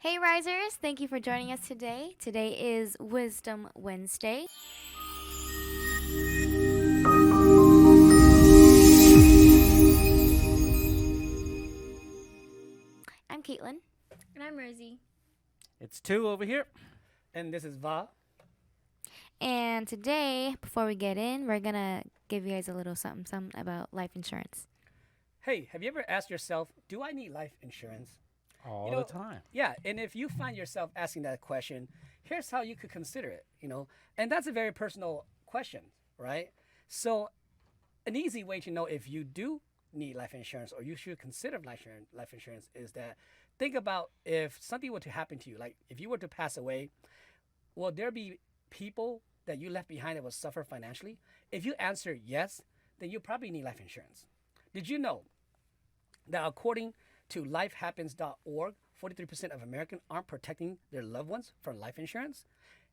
Hey Risers, thank you for joining us today. Today is Wisdom Wednesday. I'm Caitlin. And I'm Rosie. It's two over here. And this is Va. And today, before we get in, we're going to give you guys a little something about life insurance. Hey, have you ever asked yourself, do I need life insurance? All You know, the time. Yeah, and if you find yourself asking that question, here's how you could consider it. And that's a very personal question, right? So, an easy way to know if you do need life insurance or you should consider life insurance is that think about if something were to happen to you, like if you were to pass away, will there be people that you left behind that will suffer financially? If you answer yes, then you probably need life insurance. Did you know that according to lifehappens.org, 43% of Americans aren't protecting their loved ones from life insurance?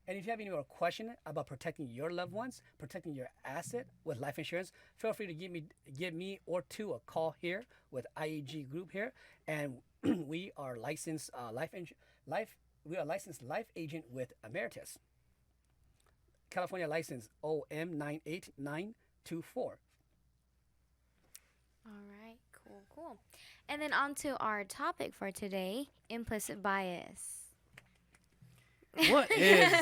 And if you have any more question about protecting your loved ones, protecting your asset with life insurance, feel free to give me or two a call here with IEG Group here, and we are licensed we are licensed life agent with Emeritus. California license OM 98924. All right, cool. And then on to our topic for today, implicit bias. What is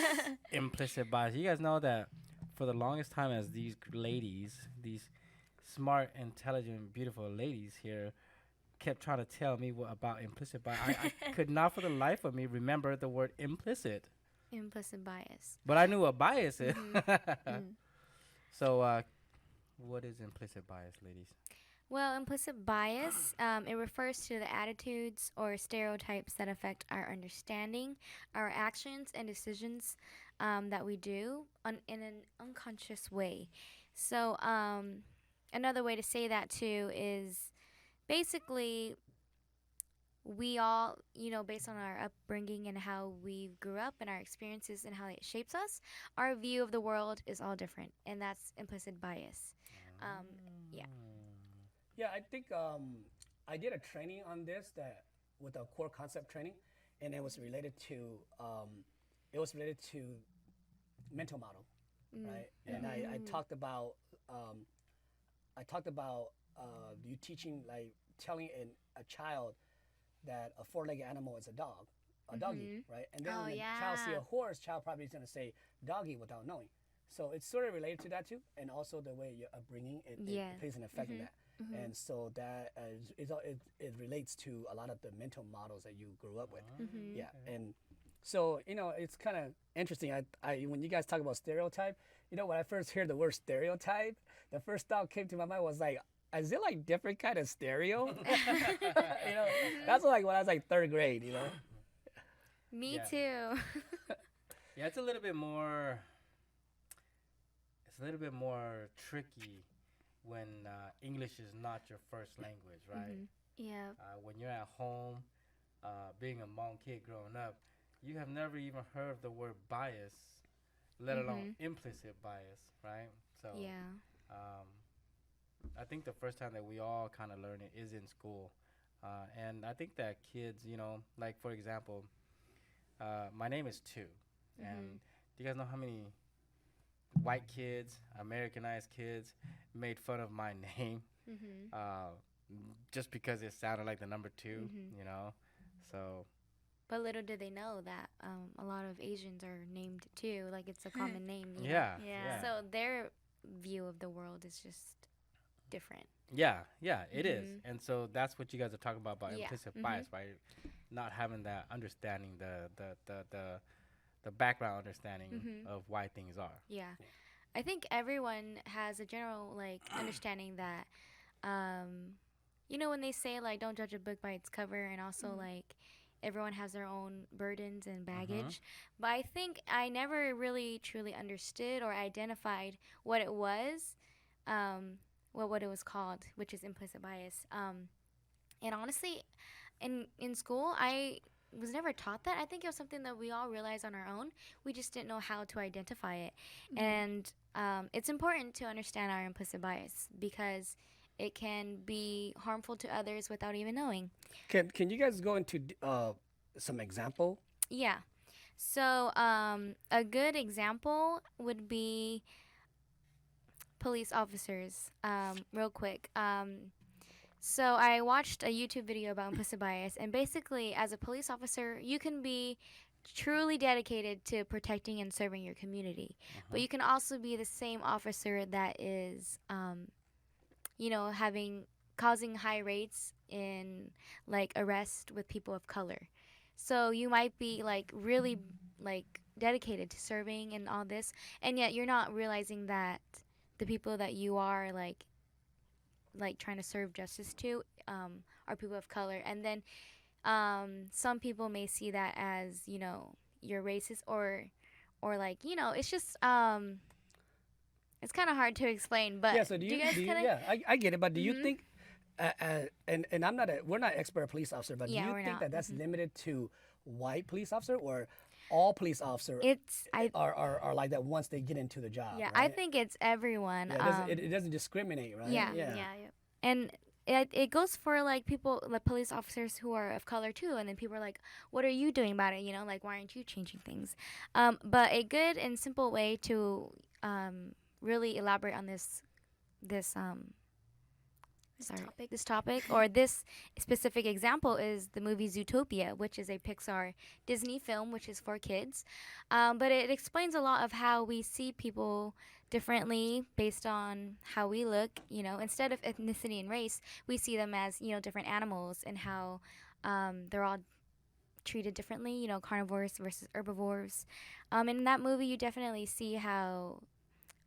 implicit bias? You guys know that for the longest time, as these ladies, these smart, intelligent, beautiful ladies here, kept trying to tell me about implicit bias, I could not for the life of me remember the word implicit. Implicit bias. But I knew what bias is. Mm. So, what is implicit bias, ladies? Well, implicit bias, it refers to the attitudes or stereotypes that affect our understanding, our actions and decisions that we do in an unconscious way. So, another way to say that too is basically we all, based on our upbringing and how we grew up and our experiences and how it shapes us, our view of the world is all different, and that's implicit bias. Yeah. Yeah, I think I did a training on this that with a core concept training, and it was related to mental model, right? And I talked about you teaching like telling a child that a four-legged animal is a dog, a doggy, right? And then when the child see a horse, child probably is gonna say doggy without knowing. So it's sort of related to that too, and also the way your upbringing it plays an effect in that. And so that it relates to a lot of the mental models that you grew up with. Yeah, and so it's kind of interesting. I when you guys talk about stereotype, when I first heard the word stereotype, the first thought came to my mind was like, is it like different kind of stereo? That's like when I was like third grade. Me Yeah. too. Yeah, it's a little bit more. It's a little bit more tricky when English is not your first language, right? Yeah. When you're at home, being a Hmong kid growing up, you have never even heard of the word bias, let alone implicit bias, right? So Yeah. I think the first time that we all kind of learn it is in school. And I think that kids, like for example, my name is Two. And do you guys know how many white kids, Americanized kids, made fun of my name just because it sounded like the number two, So, But little did they know that a lot of Asians are named too. Like it's a common name. yeah. So their view of the world is just different. Yeah, it is. And so that's what you guys are talking about Yeah. implicit bias, right? Not having that understanding, the background understanding of why things are. Yeah. I think everyone has a general like understanding that when they say like don't judge a book by its cover, and also like everyone has their own burdens and baggage. But I think I never really truly understood or identified what it was, what it was called, which is implicit bias. And honestly, in school, I was never taught that. I think it was something that we all realized on our own. We just didn't know how to identify it. And it's important to understand our implicit bias because it can be harmful to others without even knowing. Can you guys go into some example? Yeah. So, a good example would be police officers. Real quick. So I watched a YouTube video about implicit bias, and basically, as a police officer, you can be truly dedicated to protecting and serving your community, but Uh-huh. you can also be the same officer that is, having causing high rates in like arrest with people of color. So you might be like really like dedicated to serving and all this, and yet you're not realizing that the people that you are like trying to serve justice to are people of color. And then some people may see that as you're racist, or like it's just it's kind of hard to explain. But Yeah. So do do you? you guys Do you kind of? yeah, I get it. But do you Mhm. think? And we're not expert police officer, but Yeah, do you we're think not. that that's limited to white police officer, or all police officers It's I are like that once they get into the job? Yeah, I right? think it's everyone. Yeah, it doesn't discriminate, right? Yeah. Yeah. Yeah. And it goes for like people, like police officers who are of color too. And then people are like, "What are you doing about it? Like why aren't you changing things?" But a good and simple way to really elaborate on this Topic. this topic or this specific example is the movie Zootopia, which is a Pixar Disney film, which is for kids. But it explains a lot of how we see people differently based on how we look. Instead of ethnicity and race, we see them as different animals, and how they're all treated differently. Carnivores versus herbivores. In that movie, you definitely see how.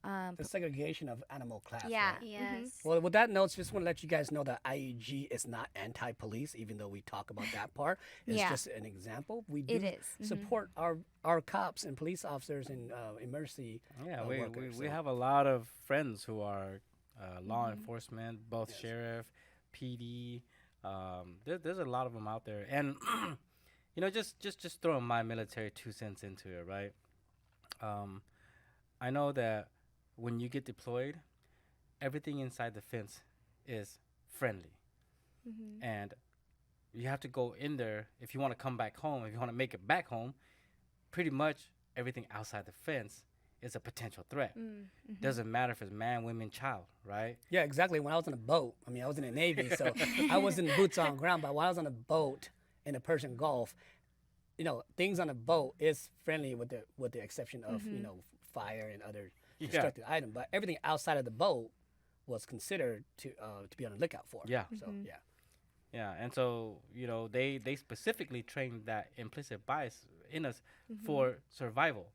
The segregation of animal class. Yeah. right? Yes. Well, with that note, just want to let you guys know that IEG is not anti-police, even though we talk about that part. It's Yeah. just an example. We do It is. Mhm. support our cops and police officers and emergency. Yeah, workers, we so. have a lot of friends who are law Mhm. enforcement, both Yes. sheriff, PD. There's a lot of them out there, and just throwing my military 2 cents into it, right? I know that when you get deployed, everything inside the fence is friendly, Mhm. and you have to go in there if you want to come back home. If you want to make it back home, pretty much everything outside the fence is a potential threat. Mhm. Doesn't matter if it's man, women, child, right? Yeah, exactly. When I was on a boat, I mean, I was in the Navy, so I wasn't boots on ground. But when I was on a boat in the Persian Gulf, things on a boat is friendly with the exception of fire and other Yeah. destructive item. But everything outside of the boat was considered to be on the lookout for. Yeah. So Mhm. yeah. Yeah, and so they specifically trained that implicit bias in us for survival.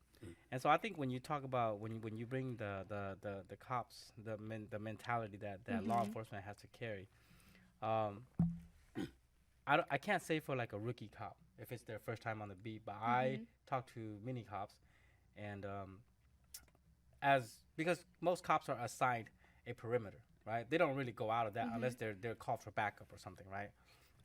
And so I think when you talk about when you bring the cops, the mentality that law enforcement has to carry, I can't say for like a rookie cop if it's their first time on the beat, but I talk to many cops, and because most cops are assigned a perimeter, right? They don't really go out of that unless they're called for backup or something, right?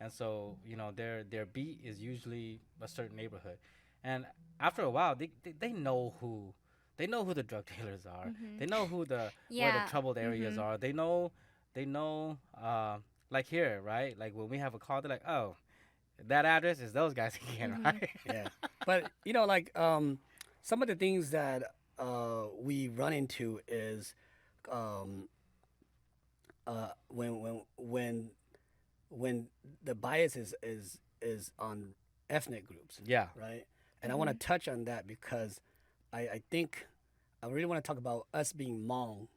And so their beat is usually a certain neighborhood, and after a while they know who the drug dealers are. They know who where Yeah. the troubled areas are. They know like here, right? Like when we have a call, they're like, oh, that address is those guys again, right? Yeah. But some of the things that we run into is when the bias is on ethnic groups, Yeah. right? And I want to touch on that because I think I really want to talk about us being Hmong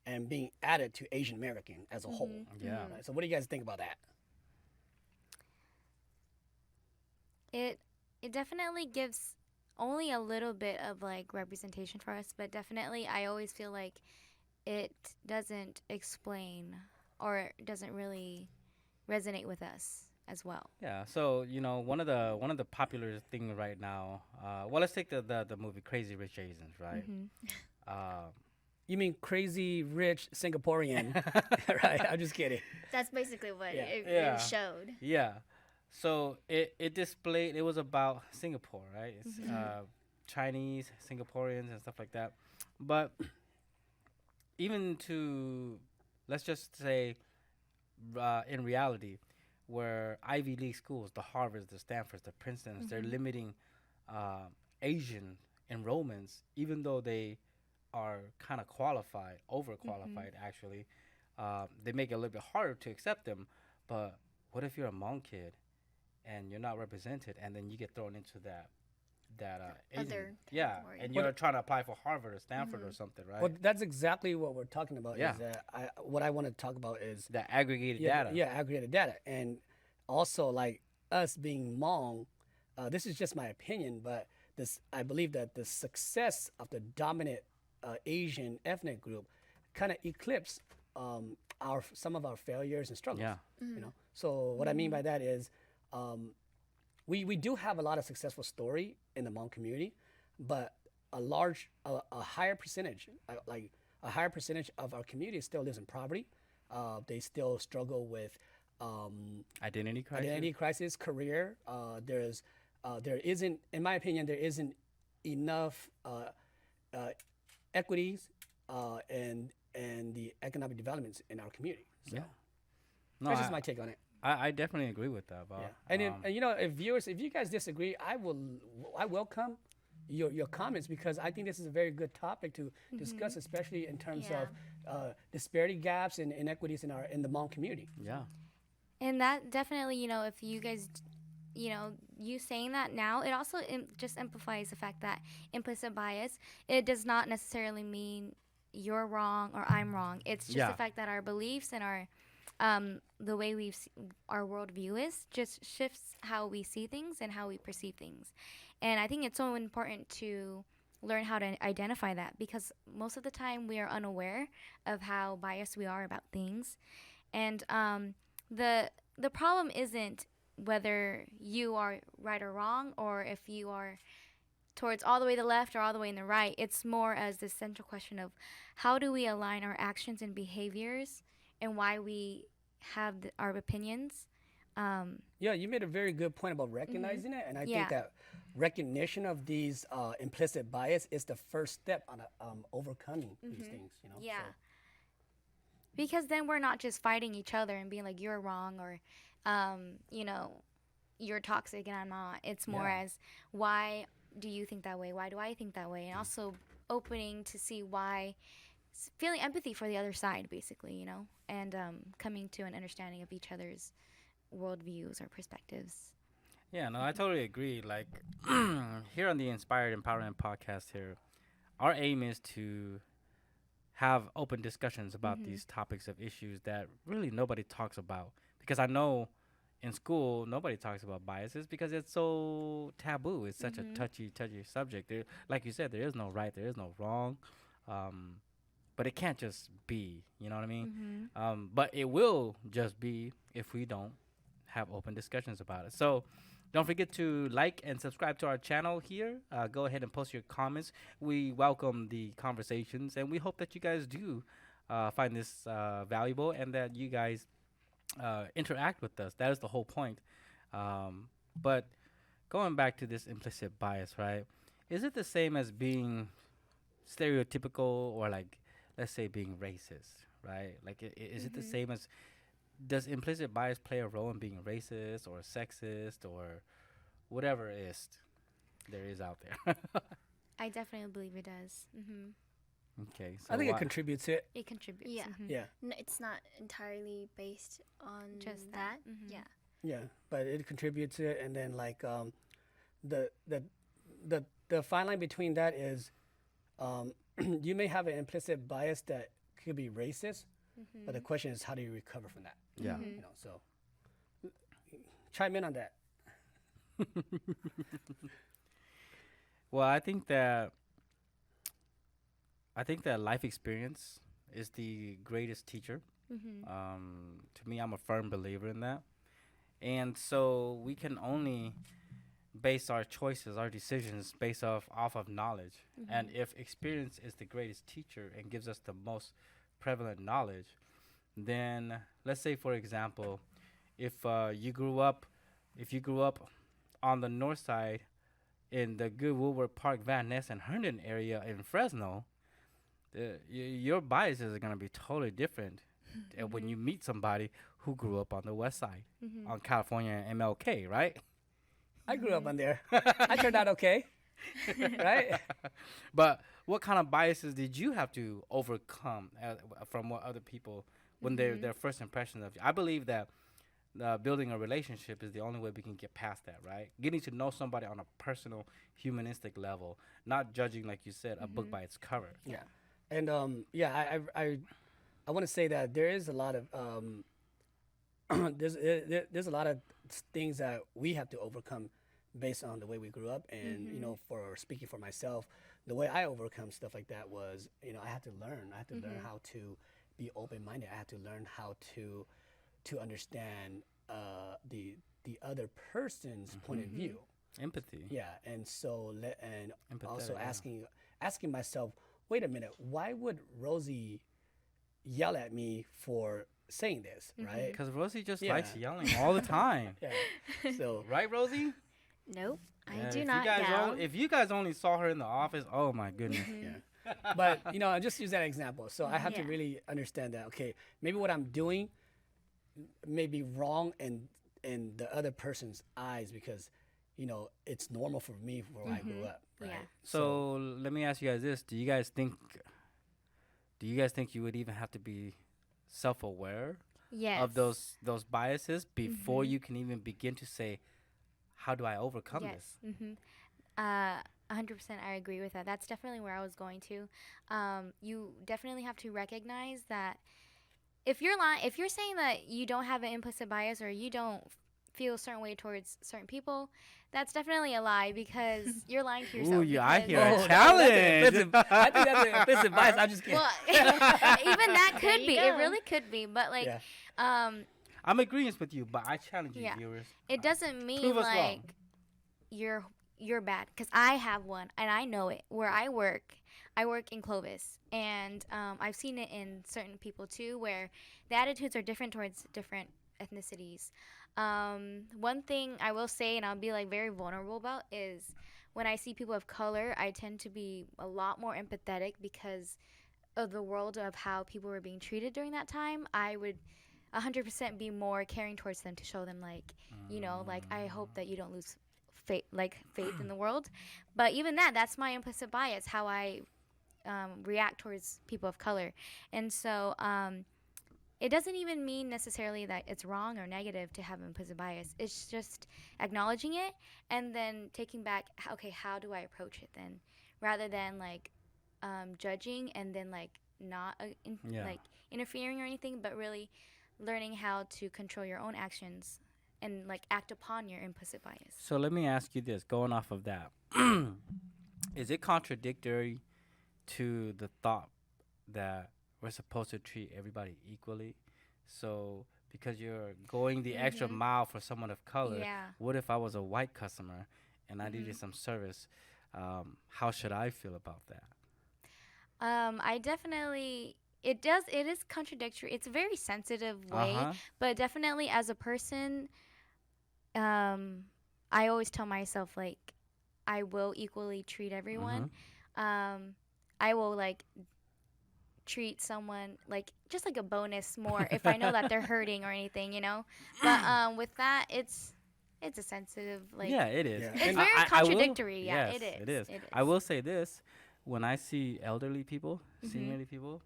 and being added to Asian American as a whole. Yeah. Right? So what do you guys think about that? It definitely gives only a little bit of like representation for us, but definitely I always feel like it doesn't explain or doesn't really resonate with us as well. Yeah. So one of the popular things right now. Well, let's take the movie Crazy Rich Asians, right? You mean crazy rich Singaporean, right? I'm just kidding. That's basically what Yeah. it showed. Yeah. So it displayed. It was about Singapore, right? It's Chinese, Singaporeans, and stuff like that. But even to, let's just say, in reality, where Ivy League schools, the Harvards, the Stanfords, the Princetons, they're limiting Asian enrollments, even though they are kind of qualified, overqualified actually. They make it a little bit harder to accept them. But what if you're a Hmong kid and you're not represented, and then you get thrown into that Asian, Other yeah, category. and you're trying to apply for Harvard or Stanford or something, right? Well, that's exactly what we're talking about. Yeah. Is that what I want to talk about is That aggregated yeah, data. yeah, aggregated data, and also like us being Hmong. This is just my opinion, but this I believe that the success of the dominant Asian ethnic group kind of eclipse our some of our failures and struggles. Yeah. You know. So what I mean by that is, we do have a lot of successful story in the Hmong community, but a higher percentage, like a higher percentage of our community still lives in poverty. They still struggle with Identity crisis. identity crisis, career. There isn't, in my opinion, there isn't enough equities and the economic developments in our community. So Yeah. No, that's just my take on it. I definitely agree with that, Bob. Yeah. And you know, if you guys disagree, I welcome your comments, because I think this is a very good topic to discuss, especially in terms Yeah. of disparity gaps and inequities in the Hmong community. Yeah. And that definitely, if you guys, you saying that now, it also just amplifies the fact that implicit bias, it does not necessarily mean you're wrong or I'm wrong. It's just Yeah. the fact that our beliefs and our the way our worldview is just shifts how we see things and how we perceive things. And I think it's so important to learn how to identify that, because most of the time we are unaware of how biased we are about things. And the problem isn't whether you are right or wrong, or if you are towards all the way to the left or all the way in the right. It's more as this central question of how do we align our actions and behaviors and why we have our opinions. Yeah, you made a very good point about recognizing it, and I Yeah. think that recognition of these implicit bias is the first step on overcoming these things. You know. Yeah. So, Because then we're not just fighting each other and being like, you're wrong, or, you're toxic and I'm not. It's more Yeah. as, why do you think that way? Why do I think that way? And also opening to see why, feeling empathy for the other side, basically, and coming to an understanding of each other's worldviews or perspectives. Yeah, no, I totally agree. Like here on the Inspired Empowerment podcast here, our aim is to have open discussions about these topics of issues that really nobody talks about. Because I know in school nobody talks about biases because it's so taboo. It's such a touchy subject. Like you said, there is no right, there is no wrong. But it can't just be, you know what I mean? But it will just be if we don't have open discussions about it. So don't forget to like and subscribe to our channel here. Go ahead and post your comments. We welcome the conversations, and we hope that you guys do find this valuable and that you guys interact with us. That is the whole point. But going back to this implicit bias, right? Is it the same as being stereotypical, or like, let's say, being racist, right? Like, is it the same as, does implicit bias play a role in being racist or sexist or whatever is there is out there? I definitely believe it does. Okay, so I think it contributes to it. It contributes. Yeah. Yeah, No, it's not entirely based on Just that. that. Yeah. yeah, but it contributes to it, and then like the fine line between that is, you may have an implicit bias that could be racist, but the question is, how do you recover from that? Yeah. You know, so chime in on that. Well, I think that life experience is the greatest teacher. To me, I'm a firm believer in that. And so we can only base our choices, our decisions, based off of knowledge. And if experience is the greatest teacher and gives us the most prevalent knowledge, then let's say, for example, if you grew up on the north side in the good Woodward Park, Van Ness, and Herndon area in Fresno, your biases are going to be totally different when you meet somebody who grew up on the West Side, Mm-hmm. on California and MLK, right? I grew up on there. I turned out okay, right? But what kind of biases did you have to overcome from what other people when their first impressions of you? I believe that building a relationship is the only way we can get past that, right? Getting to know somebody on a personal, humanistic level, not judging, like you said, a book by its cover. Yeah, and I want to say that there is a lot of there's a lot of things that we have to overcome based on the way we grew up, and for speaking for myself, the way I overcome stuff like that was, I had to learn. I had to learn how to be open-minded. I had to learn how to understand the other person's point of view. Empathy. Yeah, and so also Empathetic, asking myself, wait a minute, why would Rosie yell at me for saying this, right? Because Rosie just Yeah. likes yelling all the time. Yeah. So Right, Rosie? Nope, I Yeah, do if not you guys yell. if you guys only saw her in the office, oh my goodness. yeah. But I just use that example. So I have to Yeah. really understand that, okay, maybe what I'm doing may be wrong in the other person's eyes, because it's normal for me where I grew up, right? Yeah. So let me ask you guys this: Do you guys think you would even have to be self-aware Yes. of those biases before you can even begin to say, how do I overcome this? Yes. 100% I agree with that. That's definitely where I was going to. You definitely have to recognize that if you're saying that you don't have an implicit bias or you don't feel a certain way towards certain people, that's definitely a lie, because you're lying to yourself. Ooh, yeah, I because- hear a Oh, challenge. I think that's an implicit bias. I'm just kidding. Well, even that There could you be. It go. really could be. But like, Yeah. I'm agreeing with you, but I challenge you, Yeah. viewers. it doesn't mean Prove us like wrong. you're bad, because I have one and I know it. Where I work in Clovis, and I've seen it in certain people too, where the attitudes are different towards different ethnicities. One thing I will say, and I'll be like very vulnerable about, is when I see people of color, I tend to be a lot more empathetic because of the world of how people were being treated during that time. I would 100% be more caring towards them to show them like, like I hope that you don't lose faith in the world. But even that's my implicit bias, how I react towards people of color. And so it doesn't even mean necessarily that it's wrong or negative to have implicit bias. It's just acknowledging it and then taking back, okay, how do I approach it then? Rather than like judging and then like not like interfering or anything, but really learning how to control your own actions and like act upon your implicit bias. So let me ask you this, going off of that. Is it contradictory to the thought that we're supposed to treat everybody equally? So because you're going the extra mile for someone of color, Yeah. what if I was a white customer and I needed some service? How should I feel about that? I definitely it is contradictory. It's a very sensitive way, but definitely as a person, I always tell myself like I will equally treat everyone. I will like treat someone like just like a bonus more if I know that they're hurting or anything. But with that, it's a sensitive like. Yeah, it is. Yeah. It's I- very I will- contradictory. Yeah, yes, it is. It is. It is. I will say this: when I see elderly people, seniorly people,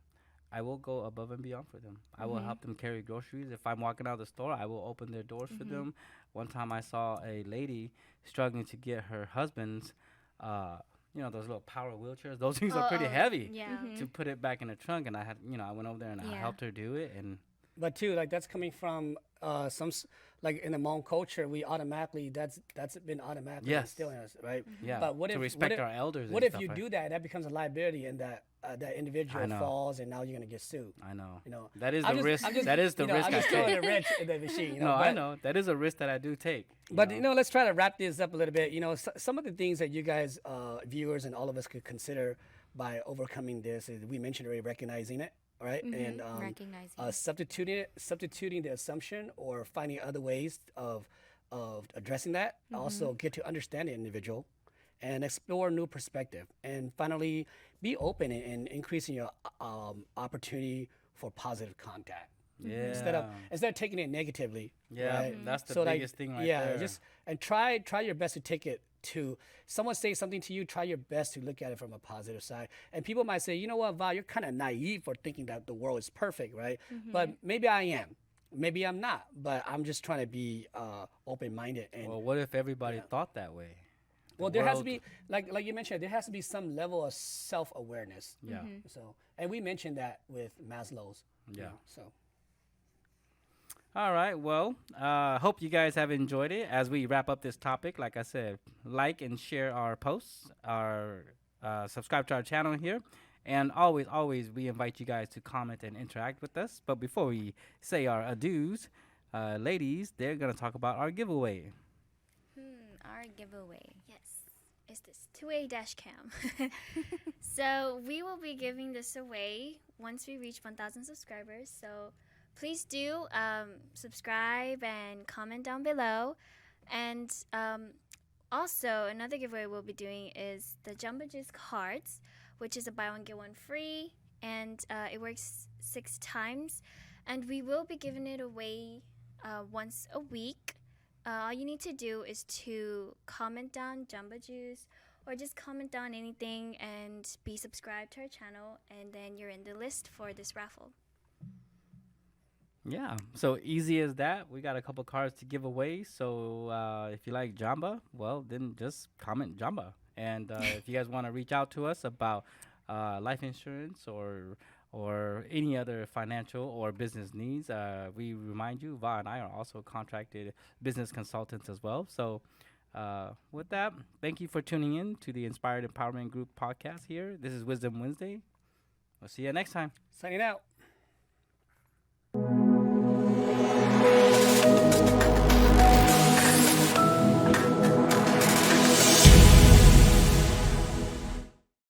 I will go above and beyond for them. I will help them carry groceries. If I'm walking out of the store, I will open their doors for them. One time, I saw a lady struggling to get her husband's, those little power wheelchairs. Those things are pretty heavy Yeah. to put it back in the trunk. And I went over there and I Yeah. helped her do it. And But too, like that's coming from like in the Hmong culture, we automatically that's been automatically Yes. instilled in us, right? yeah, But what to if respect what if, our elders. what and if stuff you like- do that? That becomes a liability, and that individual know. falls, and now you're gonna get sued. I know. You know, That is I'm the just- risk. I'm just- That is the risk I'm I just throwing take. a wrench in the machine. No, I but- know. That is a risk that I do take. But let's try to wrap this up a little bit. Some of the things that you guys, viewers, and all of us could consider by overcoming this is we mentioned already recognizing it, all right? And recognizing. substituting the assumption or finding other ways of addressing that. Also, get to understand the individual and explore new perspective. And finally, be open and increasing your opportunity for positive contact. Yeah. Instead of taking it negatively. Yeah, right? that's the So, like, biggest thing right yeah, there. just and try your best to take it to someone say something to you. Try your best to look at it from a positive side. And people might say, you know what, Val, you're kind of naive for thinking that the world is perfect, right? But maybe I am. Maybe I'm not. But I'm just trying to be open-minded. And Well, what if everybody thought that way? well, there has to world- be like you mentioned, there has to be some level of self-awareness. Yeah. So, and we mentioned that with Maslow's. Yeah. So. All right. Well, hope you guys have enjoyed it. As we wrap up this topic, like I said, like and share our posts, subscribe to our channel here. And always, we invite you guys to comment and interact with us. But before we say our adieus, ladies, they're going to talk about our giveaway. Our giveaway. Yes, it's this two-way dash cam. So we will be giving this away once we reach 1,000 subscribers. So please do subscribe and comment down below. And also, another giveaway we'll be doing is the Jumbo Juice cards, which is a buy one get one free, and it works 6 times. And we will be giving it away once a week. All you need to do is to comment down Jumbo Juice or just comment down anything and be subscribed to our channel, and then you're in the list for this raffle. Yeah, so easy as that. We got a couple cards to give away. So if you like Jamba, well, then just comment Jamba. And if you guys want to reach out to us about life insurance or any other financial or business needs, we remind you, Va and I are also contracted business consultants as well. So with that, thank you for tuning in to the Inspired Empowerment Group podcast here. This is Wisdom Wednesday. We'll see you next time. Signing out.